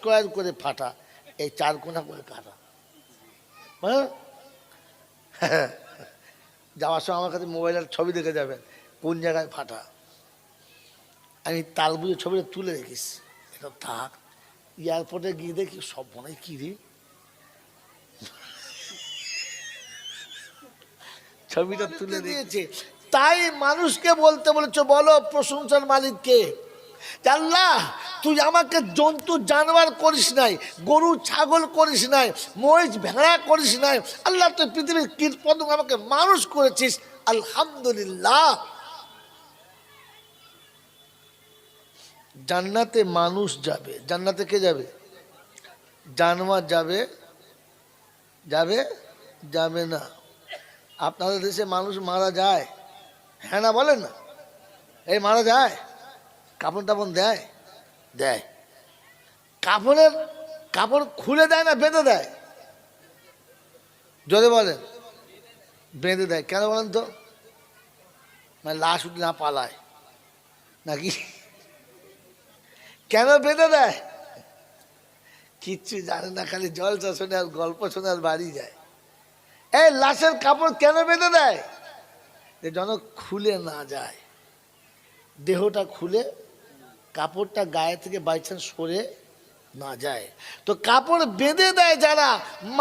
Square করে ফাটা, এই 4 কোনা করে কাটা। হ্যাঁ, যাওয়ার সময় আমার কাছে মোবাইলের ছবি দেখে যাবেন কোন জায়গায় ফাটা। আমি তাল বুঝে ছবিটা তুলে রেখিস, এটা থাক। এয়ারপোর্টে গিয়ে দেখি সব মনে হয় কি রে, ছবিটা তুলে দিয়েছে। তাই মানুষকে বলতে বলেছ, বলো প্রশংসার মালিক কে? আল্লাহ, তুই আমাকে জন্তু জানোয়ার করিস নাই, গরু ছাগল করিস নাই, মহিষ ভেড়া করিস নাই। আল্লাহ, তুই পৃথিবীর কীটপতঙ্গ আমাকে মানুষ করেছিস, আলহামদুলিল্লাহ। জান্নাতে মানুষ যাবে, জান্নাতে কে যাবে? জানোয়ার যাবে? যাবে? যাবে না। আপনাদের দেশে মানুষ মারা যায়? হ্যাঁ না বলেন না? এই মারা যায়, কাপড় টাপড় দেয়? দেয়। কাপড় খুলে দেয় না বেঁধে দেয়? যদি বলেন বেঁধে দেয়। কেন বলেন তো? মানে লাশ উঠে না পালায় নাকি? কেন বেঁধে দেয়? কিচ্ছু জানে না, খালি জলসা শোনে আর গল্প শোনে আর বাড়ি যায়। এই লাশের কাপড় কেন বেঁধে দেয়? যেন খুলে না যায়, দেহটা খুলে কাপড়টা গায়ে থেকে বাইচান সরে না যায়। তো কাপড় বেঁধে দেয় যারা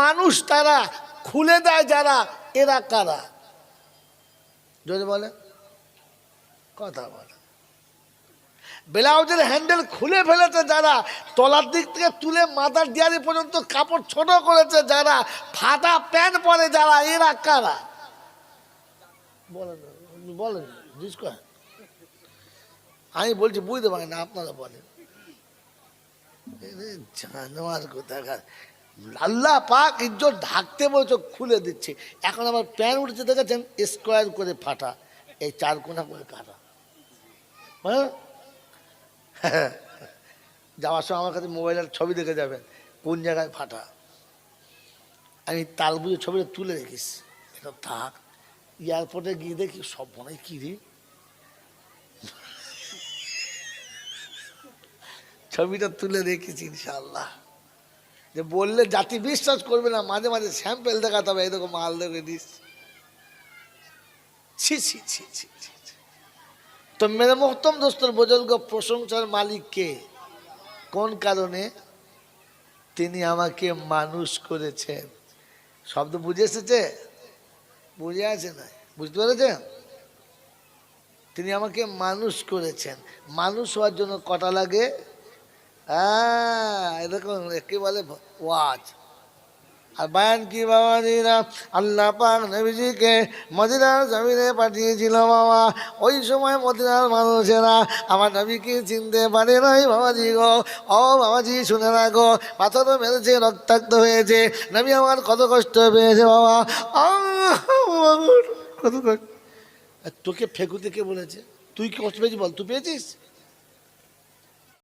মানুষ, তারা খুলে দেয় যারা, এরা কারা? যদি বলে কথা বলে। ব্লাউজের হ্যান্ডেল খুলে ফেলেছে যারা, তলার দিক থেকে তুলে মাথার ডিয়ারি পর্যন্ত কাপড় ছোট করেছে যারা, ফাটা প্যান্ট পরে যারা, এরা কারা? বলেন বলেন, জিজ্ঞেস করেন। আমি বলছি বুঝতে পারি না, আপনারা বলেন। জানোয়ার কোথাকার। আল্লাহ পাক ইজ্জত ঢাকতে বলছো, খুলে দিচ্ছে। এখন আবার প্যান্ট উঠেছে দেখেছেন, স্কোয়ার করে ফাটা, এই 4 কোনা করে কাটা। হ্যাঁ, যাওয়ার সময় আমার কাছে মোবাইলের ছবি দেখে যাবেন কোন জায়গায় ফাটা। আমি তাল বুঝে ছবিটা তুলে রেখিস, এটা থাক। এয়ারপোর্টে গিয়ে দেখি সব মনে হয় কি রে, ছবিটা তুলে রেখেছি ইনশাল্লাহ। যে বললে জাতি বিশ্বাস করবে না, মাঝে মাঝে স্যাম্পেল দেখাতে হবে, এরকম মাল দেখে দিস। ছি ছি ছি ছি ছি। তো মেরে মোহতম দোস্তর বুজুর্গ, প্রশংসার মালিক কে? কোন কারণে? তিনি আমাকে মানুষ করেছেন। শব্দ বুঝে এসেছে? বুঝে আছে না? বুঝতে পেরেছেন? তিনি আমাকে মানুষ করেছেন। মানুষ হওয়ার জন্য কটা লাগে? এরকম কি বলে ওয়াজ আর বায়ান কি বাবাজিরা, আল্লাহ পাক নবীজিকে মদিনার জমিনে পাঠিয়েছিল বাবা। ওই সময় মদিনার মানুষেরা আমার নবীকে চিনতে পারে নাই বাবাজি গো। ও বাবাজি শুনে রাখো, পাথরও মেরেছে, রক্তাক্ত হয়েছে, নবী আমার কত কষ্ট পেয়েছে বাবা, কত কষ্ট। তোকে ফেকুতে কে বলেছে? তুই কি কষ্ট পেয়েছিস? বল, তুই পেয়েছিস?